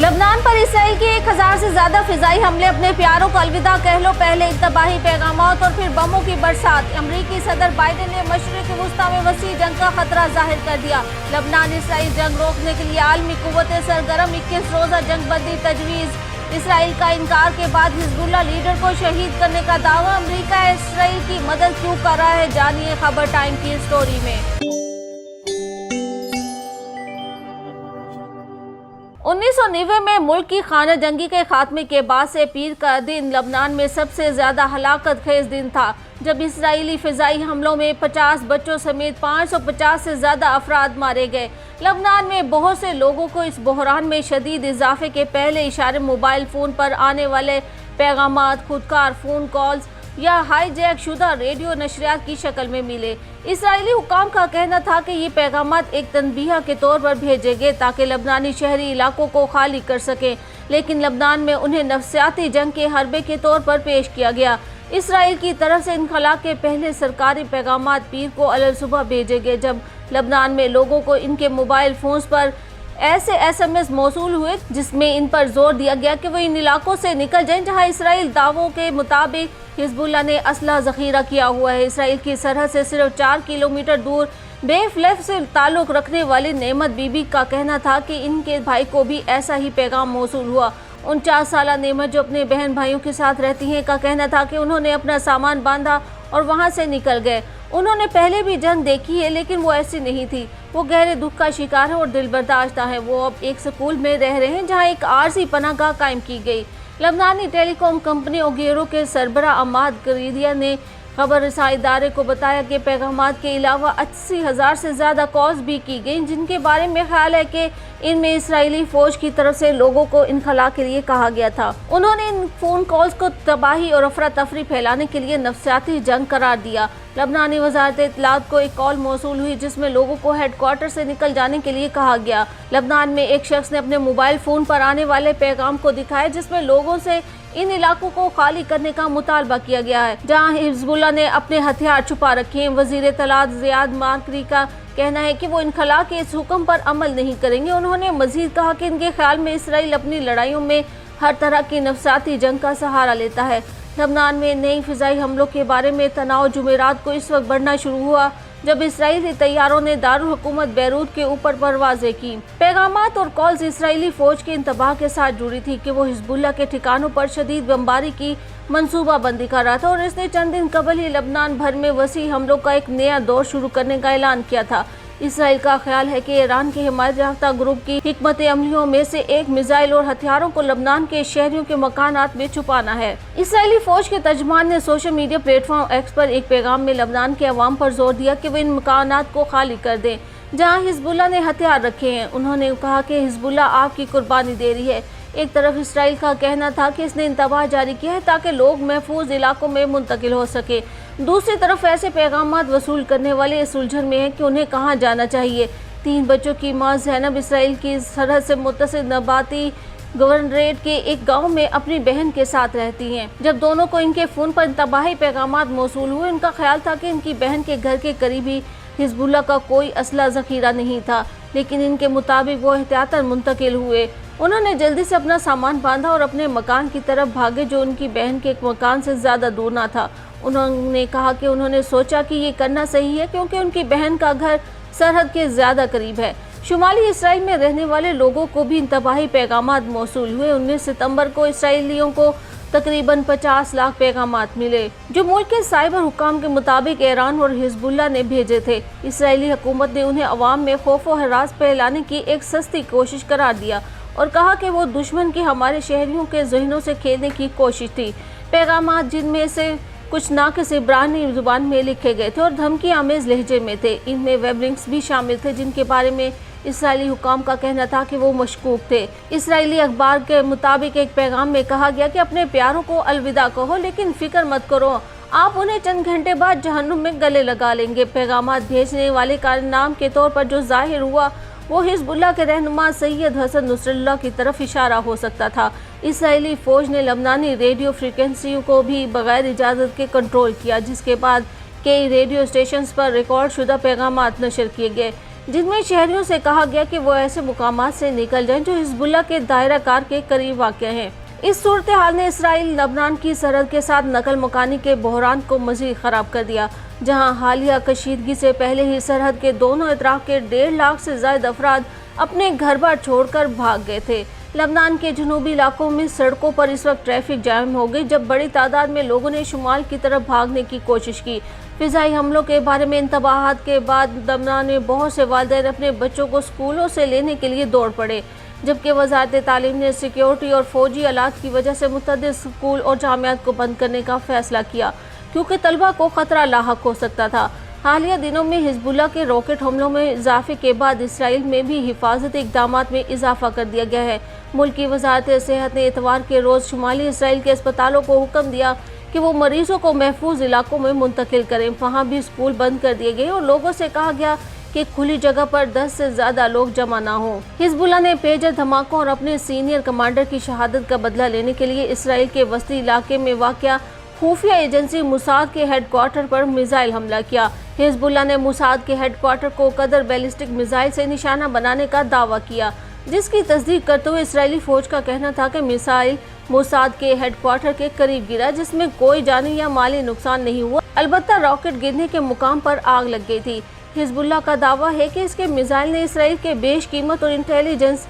लबनान पर इसराइल के 1000 से ज्यादा फिजाई हमले, अपने प्यारों को अलविदा कह लो, पहले तबाही पैगामात और फिर बमों की बरसात। अमरीकी सदर बाइडेन ने मशरिक वस्ता में वसी जंग का खतरा जाहिर कर दिया। लबनान इसराइल जंग रोकने के लिए आलमी कुव्वतें सरगर्म, 21 रोजा जंग बंदी तजवीज़। इसराइल का इनकार के बाद हिजबुल्लाह लीडर को शहीद करने का दावा। अमरीका इसराइल की मदद क्यों कर रहा है, जानिए खबर टाइम की स्टोरी में। 1990 में मुल्क की खाना जंगी के खात्मे के बाद से पीर का दिन लबनान में सबसे ज्यादा हलाकत खेज दिन था, जब इसराइली फिजाई हमलों में 50 बच्चों समेत 550 से ज्यादा अफराद मारे गए। लबनान में बहुत से लोगों को इस बहरान में शदीद इजाफे के पहले इशारे मोबाइल फ़ोन पर आने वाले पैगामात, खुदकार फ़ोन कॉल्स या हाईजैक शुदा रेडियो नशरियात की शक्ल में मिले। इसराइली हुकाम का कहना था कि ये पैगामात एक तनबीह के तौर पर भेजे गए ताकि लबनानी शहरी इलाकों को खाली कर सकें, लेकिन लबनान में उन्हें नफसियाती जंग के हरबे के तौर पर पेश किया गया। इसराइल की तरफ से इनखला के पहले सरकारी पैगामात पीर को अलग सुबह भेजे गए, जब लबनान में लोगों को इनके मोबाइल फ़ोन्स पर ऐसे SMS मौसूल हुए जिसमें इन पर जोर दिया गया कि वो इन इलाकों से निकल जाएं जहां इसराइल दावों के मुताबिक हिजबुल्लाह ने असला ज़ख़ीरा किया हुआ है। इसराइल की सरहद से सिर्फ 4 किलोमीटर दूर बेफलेफ से ताल्लुक़ रखने वाली नेमत बीबी का कहना था कि इनके भाई को भी ऐसा ही पैगाम मौसूल हुआ। 49 साला नेमत, जो अपने बहन भाइयों के साथ रहती हैं, का कहना था कि उन्होंने अपना सामान बांधा और वहां से निकल गए। उन्होंने पहले भी जंग देखी है, लेकिन वो ऐसी नहीं थी। वो गहरे दुख का शिकार है और दिल बर्दाश्ता है। वो अब एक स्कूल में रह रहे हैं जहां एक आरजी पनाहगाह कायम की गई। लबनानी टेलीकॉम कंपनी ओगेरो के सरबरा अमाद गरीदिया ने खबर रसाई इदारे को बताया कि पैगामात के अलावा 80,000 से ज़्यादा कॉल्स भी की गई, जिनके बारे में ख्याल है कि इनमें इसराइली फ़ौज की तरफ से लोगों को इनखला के लिए कहा गया था। उन्होंने इन फ़ोन कॉल्स को तबाही और अफरा तफरी फैलाने के लिए नफसियाती जंग करार दिया। लबनानी वजारत इत्तलात को एक कॉल मौसूल हुई जिसमें लोगों को हेडक्वार्टर से निकल जाने के लिए कहा गया। लबनान में एक शख्स ने अपने मोबाइल फ़ोन पर आने वाले पैगाम को दिखाया जिसमें लोगों से इन इलाकों को खाली करने का मुतालबा किया गया है जहां हिजबुल्लाह ने अपने हथियार छुपा रखे हैं। वजीर इत्तलात ज़ियाद माकरी का कहना है कि वो इनखला के इस हुक्म पर अमल नहीं करेंगे। उन्होंने मजीद कहा कि इनके ख्याल में इसराइल अपनी लड़ाइयों में हर तरह की नफसाती जंग का सहारा लेता है। लबनान में नई फिजाई हमलों के बारे में तनाव जुमेरात को इस वक्त बढ़ना शुरू हुआ जब इसराइली तैयारों ने दारुल हुकूमत बैरूत के ऊपर परवाज़ें की। पैगामात और कॉल्स इसराइली फ़ौज के इंतबाह के साथ जुड़ी थी कि वो हिजबुल्लाह के ठिकानों पर शदीद बमबारी की मनसूबा बंदी कर रहा था और इसने चंद दिन कबल ही लबनान भर में वसी हमलों का एक नया दौर शुरू करने का ऐलान किया था। इसराइल का ख्याल है कि ईरान के हिमायत याफ्ता ग्रुप की हिकमत अमलियों में से एक मिसाइल और हथियारों को लबनान के शहरियों के मकानात में छुपाना है। इसराइली फौज के तर्जमान ने सोशल मीडिया प्लेटफॉर्म एक्स पर एक पैगाम में लबनान के अवाम पर जोर दिया कि वे इन मकानात को खाली कर दें जहां हिजबुल्लाह ने हथियार रखे हैं। उन्होंने कहा कि हिजबुल्लाह आपकी कुर्बानी दे रही है। एक तरफ इसराइल का कहना था कि इसने इंतबाह जारी किया है ताकि लोग महफूज इलाकों में मुंतकिल हो सके। दूसरी तरफ ऐसे पैगामात वसूल करने वाले इस उलझन में है कि उन्हें कहाँ जाना चाहिए। 3 बच्चों की मां ज़ैनब इसराइल की सरहद से मुत्तसिल नबाती गवर्नरेट के एक गांव में अपनी बहन के साथ रहती हैं। जब दोनों को इनके फ़ोन पर तबाही पैगामात मौसूल हुए, उनका ख्याल था कि इनकी बहन के घर के करीब ही हिजबुल्लाह का कोई असला ज़ख़ीरा नहीं था, लेकिन इनके मुताबिक वो एहतियातन मुंतकिल हुए। उन्होंने जल्दी से अपना सामान बांधा और अपने मकान की तरफ भागे जो उनकी बहन के एक मकान से ज़्यादा दूर ना था। उन्होंने कहा कि उन्होंने सोचा कि ये करना सही है क्योंकि उनकी बहन का घर सरहद के ज़्यादा करीब है। शुमाली इसराइल में रहने वाले लोगों को भी इंतबाही पैगामात मौसूल हुए। 19 सितंबर को इसराइलियों को तकरीबन 50 लाख पैगामात मिले जो मुल्क के साइबर हुकाम के मुताबिक ईरान और हिजबुल्लाह ने भेजे थे। इसराइली हुकूमत ने उन्हें अवाम में खौफ व हरास फैलाने की एक सस्ती कोशिश करार दिया और कहा कि वो दुश्मन की हमारे शहरियों के जहनों से खेलने की कोशिश थी। पैगामात जिनमें से कुछ नाक़िस इब्रानी ज़ुबान में लिखे गए थे और धमकी आमेज़ लहजे में थे, इनमें वेब लिंक्स भी शामिल थे जिनके बारे में इसराइली हुकाम का कहना था कि वो मशकूक थे। इसराइली अखबार के मुताबिक एक पैगाम में कहा गया कि अपने प्यारों को अलविदा कहो, लेकिन फिक्र मत करो, आप उन्हें चंद घंटे बाद जहन्नुम में गले लगा लेंगे। पैगामात भेजने वाले का नाम के तौर पर जो जाहिर हुआ वो हिजबुल्लाह के रहनुमा सैयद हसन नसरुल्लाह की तरफ इशारा हो सकता था। इसराइली फ़ौज ने लबनानी रेडियो फ्रीक्वेंसियों को भी बगैर इजाज़त के कंट्रोल किया, जिसके बाद कई रेडियो स्टेशंस पर रिकॉर्ड शुदा पैगामात नशर किए गए। جن میں شہریوں سے کہا گیا کہ وہ ایسے مقامات سے نکل جائیں جو حزب اللہ کے دائرہ کار کے قریب واقع ہیں۔ اس صورتحال نے اسرائیل لبنان کی سرحد کے ساتھ نقل مکانی کے بحران کو مزید خراب کر دیا، جہاں حالیہ کشیدگی سے پہلے ہی سرحد کے دونوں اطراف کے 1.5 لاکھ سے زائد افراد اپنے گھر بار چھوڑ کر بھاگ گئے تھے۔ لبنان کے جنوبی علاقوں میں سڑکوں پر اس وقت ٹریفک جام ہو گئی جب بڑی تعداد میں لوگوں نے شمال کی طرف بھاگنے کی کوشش کی۔ فضائی حملوں کے بارے میں انتباہات کے بعد لبنان میں بہت سے والدین اپنے بچوں کو اسکولوں سے لینے کے لیے دوڑ پڑے، جبکہ وزارت تعلیم نے سیکیورٹی اور فوجی آلات کی وجہ سے متعدد اسکول اور جامعات کو بند کرنے کا فیصلہ کیا، کیونکہ طلبہ کو خطرہ لاحق ہو سکتا تھا۔ حالیہ دنوں میں حزب اللہ کے راکٹ حملوں میں اضافے کے بعد اسرائیل میں بھی حفاظتی اقدامات میں اضافہ کر دیا گیا ہے۔ ملکی وزارت صحت نے اتوار کے روز شمالی اسرائیل کے اسپتالوں کو حکم دیا کہ وہ مریضوں کو محفوظ علاقوں میں منتقل کریں۔ وہاں بھی اسکول بند کر دیے گئے اور لوگوں سے کہا گیا کہ کھلی جگہ پر 10 سے زیادہ لوگ جمع نہ ہوں۔ حزب اللہ نے پیجر دھماکوں اور اپنے سینئر کمانڈر کی شہادت کا بدلہ لینے کے لیے اسرائیل کے وسطی علاقے میں واقع خفیہ ایجنسی موساد کے ہیڈ کوارٹر پر میزائل حملہ کیا۔ حزب اللہ نے موساد کے ہیڈ کوارٹر کو قدر بیلسٹک میزائل سے نشانہ بنانے کا دعویٰ کیا، جس کی تصدیق کرتے ہوئے اسرائیلی فوج کا کہنا تھا کہ میزائل موساد کے ہیڈ کوارٹر کے قریب گرا، جس میں کوئی جانی یا مالی نقصان نہیں ہوا، البتہ راکٹ گرنے کے مقام پر آگ لگ گئی تھی۔ حزب اللہ کا دعویٰ ہے کہ اس کے میزائل نے اسرائیل کے بیش قیمت اور انٹیلیجنس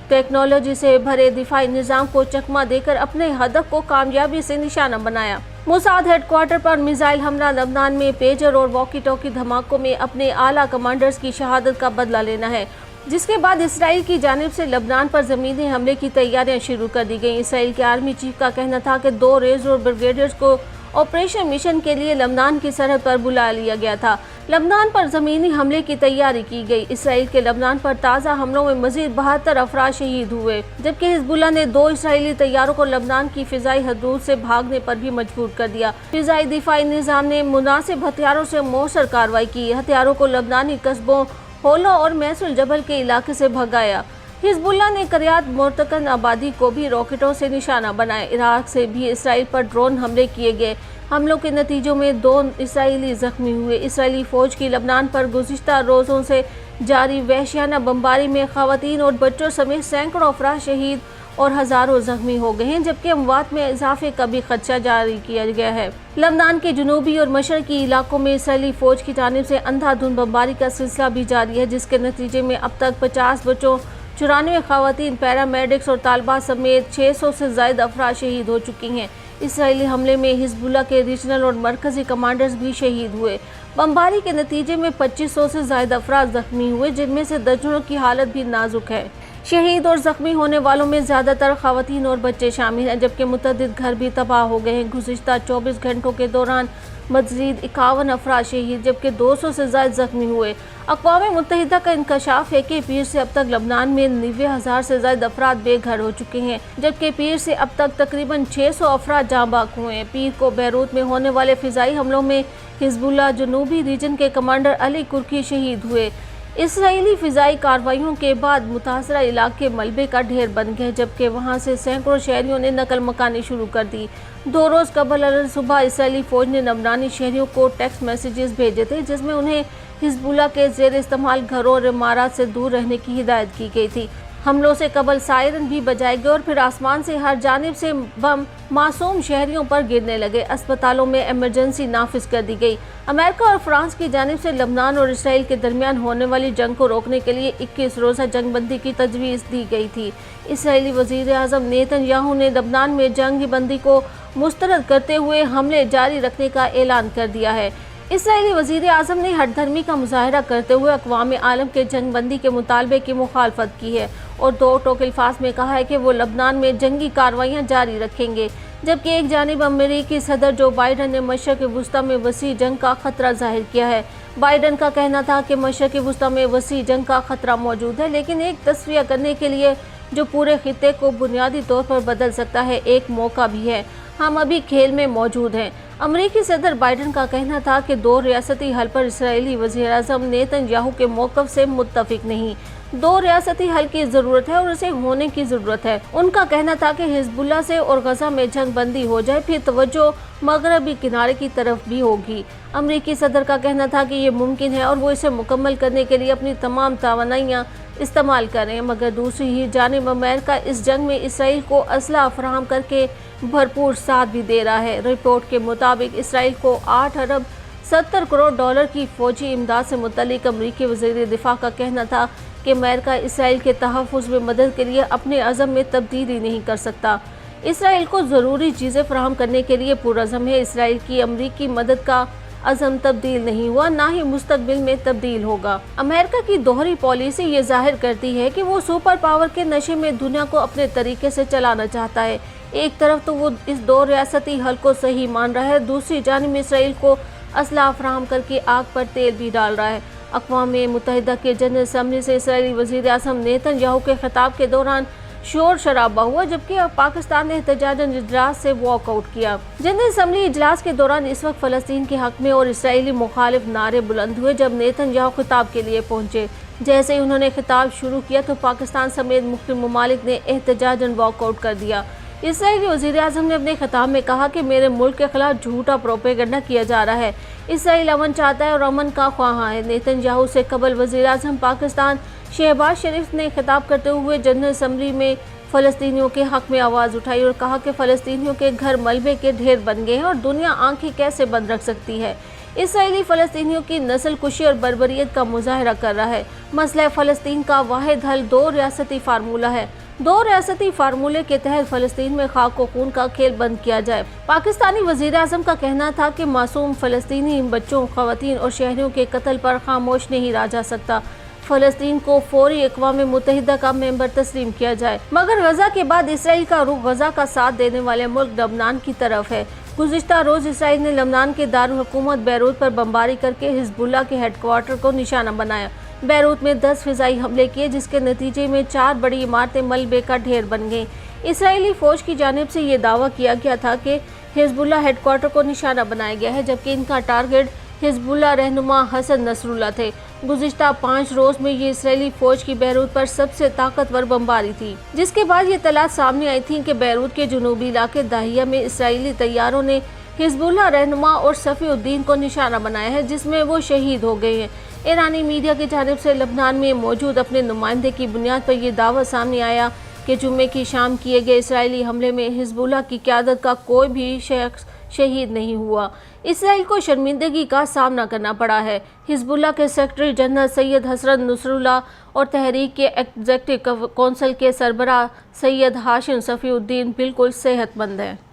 ٹیکنالوجی سے بھرے دفاعی نظام کو چکمہ دے کر اپنے ہدف کو کامیابی سے نشانہ بنایا۔ موساد ہیڈ کوارٹر پر میزائل حملہ لبنان میں پیجر اور واکی ٹاکی دھماکوں میں اپنے اعلیٰ کمانڈرز کی شہادت کا بدلہ لینا ہے، جس کے بعد اسرائیل کی جانب سے لبنان پر زمینی حملے کی تیاریاں شروع کر دی گئیں۔ اسرائیل کے آرمی چیف کا کہنا تھا کہ 2 ریزر اور بریگیڈیئرز کو آپریشن مشن کے لیے لبنان کی سرحد پر بلا لیا گیا تھا۔ لبنان پر زمینی حملے کی تیاری کی گئی۔ اسرائیل کے لبنان پر تازہ حملوں میں مزید 72 افراد شہید ہوئے، جبکہ حزب اللہ نے 2 اسرائیلی طیاروں کو لبنان کی فضائی حدود سے بھاگنے پر بھی مجبور کر دیا۔ فضائی دفاعی نظام نے مناسب ہتھیاروں سے مؤثر کارروائی کی، ہتھیاروں کو لبنانی قصبوں ہولو اور میس الجبل کے علاقے سے بھگایا۔ حزب اللہ نے قریات مرتکن آبادی کو بھی راکٹوں سے نشانہ بنایا۔ عراق سے بھی اسرائیل پر ڈرون حملے کیے گئے۔ حملوں کے نتیجوں میں 2 اسرائیلی زخمی ہوئے۔ اسرائیلی فوج کی لبنان پر گزشتہ روزوں سے جاری وحشیانہ بمباری میں خواتین اور بچوں سمیت سینکڑوں افراد شہید اور ہزاروں زخمی ہو گئے ہیں، جبکہ اموات میں اضافے کا بھی خدشہ جاری کیا گیا ہے۔ لبنان کے جنوبی اور مشرقی علاقوں میں اسرائیلی فوج کی جانب سے اندھا دھند بمباری کا سلسلہ بھی جاری ہے، جس کے نتیجے میں اب تک 50 بچوں، 94 خواتین، پیرامیڈکس اور طالبات سمیت 600 سے زائد افراد شہید ہو چکی ہیں۔ اسرائیلی حملے میں حزب اللہ کے ریجنل اور مرکزی کمانڈرز بھی شہید ہوئے۔ بمباری کے نتیجے میں 2500 سے زائد افراد زخمی ہوئے، جن میں سے درجنوں کی حالت بھی نازک ہے۔ شہید اور زخمی ہونے والوں میں زیادہ تر خواتین اور بچے شامل ہیں، جبکہ متعدد گھر بھی تباہ ہو گئے ہیں۔ گزشتہ 24 گھنٹوں کے دوران مزید 51 افراد شہید جبکہ 200 سے زائد زخمی ہوئے۔ اقوام متحدہ کا انکشاف ہے کہ پیر سے اب تک لبنان میں 90,000 سے زائد افراد بے گھر ہو چکے ہیں، جبکہ پیر سے اب تک تقریباً 600 افراد جاں بحق ہوئے ہیں۔ پیر کو بیروت میں ہونے والے فضائی حملوں میں حزب اللہ جنوبی ریجن کے کمانڈر علی کرکی شہید ہوئے۔ اسرائیلی فضائی کارروائیوں کے بعد متاثرہ علاقے ملبے کا ڈھیر بن گئے، جبکہ وہاں سے سینکڑوں شہریوں نے نقل مکانی شروع کر دی۔ 2 روز قبل صبح اسرائیلی فوج نے لبنانی شہریوں کو ٹیکسٹ میسیجز بھیجے تھے، جس میں انہیں حزب اللہ کے زیر استعمال گھروں اور عمارات سے دور رہنے کی ہدایت کی گئی تھی۔ حملوں سے قبل سائرن بھی بجائے گئے اور پھر آسمان سے ہر جانب سے بم معصوم شہریوں پر گرنے لگے۔ اسپتالوں میں ایمرجنسی نافذ کر دی گئی۔ امریکہ اور فرانس کی جانب سے لبنان اور اسرائیل کے درمیان ہونے والی جنگ کو روکنے کے لیے 21 روزہ جنگ بندی کی تجویز دی گئی تھی۔ اسرائیلی وزیر اعظم نیتن یاہو نے لبنان میں جنگ بندی کو مسترد کرتے ہوئے حملے جاری رکھنے کا اعلان کر دیا ہے۔ اسرائیلی وزیر اعظم نے ہٹ دھرمی کا مظاہرہ کرتے ہوئے اقوام عالم کے جنگ بندی کے مطالبے کی مخالفت کی ہے اور 2 ٹوک الفاظ میں کہا ہے کہ وہ لبنان میں جنگی کارروائیاں جاری رکھیں گے، جبکہ ایک جانب امریکی صدر جو بائیڈن نے مشرق وسطی میں وسیع جنگ کا خطرہ ظاہر کیا ہے۔ بائیڈن کا کہنا تھا کہ مشرق وسطی میں وسیع جنگ کا خطرہ موجود ہے، لیکن ایک تصفیہ کرنے کے لیے جو پورے خطے کو بنیادی طور پر بدل سکتا ہے، ایک موقع بھی ہے۔ ہم ابھی کھیل میں موجود ہیں۔ امریکی صدر بائیڈن کا کہنا تھا کہ 2 ریاستی حل پر اسرائیلی وزیر اعظم نیتن یاہو کے موقف سے متفق نہیں۔ दो रियासती हल की जरूरत है और उसे होने की जरूरत है। उनका कहना था कि हिजबुल्लाह से और गजा में जंग बंदी हो जाए, फिर तवज्जो मगरबी किनारे की तरफ भी होगी। अमरीकी सदर का कहना था कि ये मुमकिन है और वो इसे मुकम्मल करने के लिए अपनी तमाम तवानाइयाँ इस्तेमाल करें, मगर दूसरी ही जानिब अमेरिका इस जंग में इसराइल को असला फराहम करके भरपूर साथ भी दे रहा है। रिपोर्ट के मुताबिक इसराइल को 8 अरब 70 करोड़ डॉलर की फौजी इमदाद से मुतल्लिक अमरीकी वज़ीर दिफा का कहना था कि अमेरिका इसराइल के तहफ़्फ़ुज़ में मदद के लिए अपने अज़म में तब्दीली नहीं कर सकता। इसराइल को ज़रूरी चीज़ें फराहम करने के लिए पुरअज़म है। इसराइल की अमरीकी मदद का अज़म तब्दील नहीं हुआ, ना ही मुस्तकबिल में तब्दील होगा। अमेरिका की दोहरी पॉलिसी ये जाहिर करती है कि वो सुपर पावर के नशे में दुनिया को अपने तरीके से चलाना चाहता है। एक तरफ तो वो इस दो रियासती हल को सही मान रहा है, दूसरी जानिब इसराइल को असलाह फराहम करके आग पर तेल भी डाल रहा है। अक़वाम मुत्तहिदा के जनरल असम्बली से इसराइली वज़ीर आज़म नेतन्याहू के खिताब के दौरान शोर शराबा हुआ, जबकि पाकिस्तान ने एहतजाजन इजलास से वॉकआउट किया। जनरल असम्बली इजलास के दौरान इस वक्त फ़लस्तीन के हक में और इसराइली मुखालिफ नारे बुलंद हुए जब नेतन्याहू खिताब के लिए पहुंचे। जैसे ही उन्होंने खिताब शुरू किया तो पाकिस्तान समेत मुख्तलिफ ममालिक ने एहतजाजन वॉकआउट कर दिया। इसराइली वज़ीर आज़म ने अपने खिताब में कहा कि मेरे मुल्क के खिलाफ झूठा प्रोपेगेंडा किया जा रहा है। इसराइल अमन चाहता है और अमन का ख्वाह है। नेतन्याहू से कबल वज़ीर आज़म पाकिस्तान शहबाज शरीफ ने खिताब करते हुए जनरल असम्बली में फ़लस्तीनियों के हक़ में आवाज़ उठाई और कहा कि फ़लस्तीनियों के घर मलबे के ढेर बन गए हैं और दुनिया आंखें कैसे बंद रख सकती है। इसराइली फ़लस्तीनियों की नस्ल कुशी और बर्बरियत का मुजाहरा कर रहा है। मसला फ़लस्तीन का वाहिद हल दो रियासती फार्मूला है। दो रियासती फार्मूले के तहत फ़लस्तीन में खाक व खून का खेल बंद किया जाए। पाकिस्तानी वज़ीर आज़म का कहना था कि मासूम फ़लस्तीनी बच्चों, ख़वातीन और शहरियों के कत्ल पर खामोश नहीं रहा जा सकता। फ़लस्तीन को फौरी अक़वाम मुत्तहिदा का मेंबर तस्लीम किया जाए। मगर गजा के बाद इसराइल का रुख गजा का साथ देने वाले मुल्क लबनान की तरफ है। गुज़िश्ता रोज़ इसराइल ने लबनान के दारुल हुकूमत बैरूत पर बमबारी करके हिजबुल्लाह के हेडक्वार्टर को निशाना बनाया। बैरूत में 10 फ़िज़ाई हमले किए, जिसके नतीजे में 4 बड़ी इमारतें मलबे का ढेर बन गईं। इसराइली फ़ौज की जानिब से ये दावा किया गया था कि हिजबुल्लाह हेडक्वार्टर को निशाना बनाया गया है, जबकि इनका टारगेट हिजबुल्लाह रहनुमा हसन नसरुल्लाह थे। गुज़िश्ता 5 रोज़ में ये इसराइली फ़ौज की बैरूत पर सबसे ताकतवर बमबारी थी, जिसके बाद ये इत्तलात सामने आई थी कि बैरूत के जुनूबी इलाके दाहिया में इसराइली तैयारों ने हिजबुल्लाह रहनुमा और सफ़ीउद्दीन को निशाना बनाया है, जिसमें वो शहीद हो गए हैं। ईरानी मीडिया की जानिब से लबनान में मौजूद अपने नुमाइंदे की बुनियाद पर यह दावा सामने आया कि जुम्मे की शाम किए गए इसराइली हमले में हिजबुल्लाह की क़यादत का कोई भी शख्स शहीद नहीं हुआ। इसराइल को शर्मिंदगी का सामना करना पड़ा है। हिजबुल्लाह के secretary general Sayyed Hassan Nasrallah और तहरीक के एग्जीक्यूटिव कौंसिल के सरबराह सैयद हाशिम सफ़ीउद्दीन बिल्कुल सेहतमंद हैं।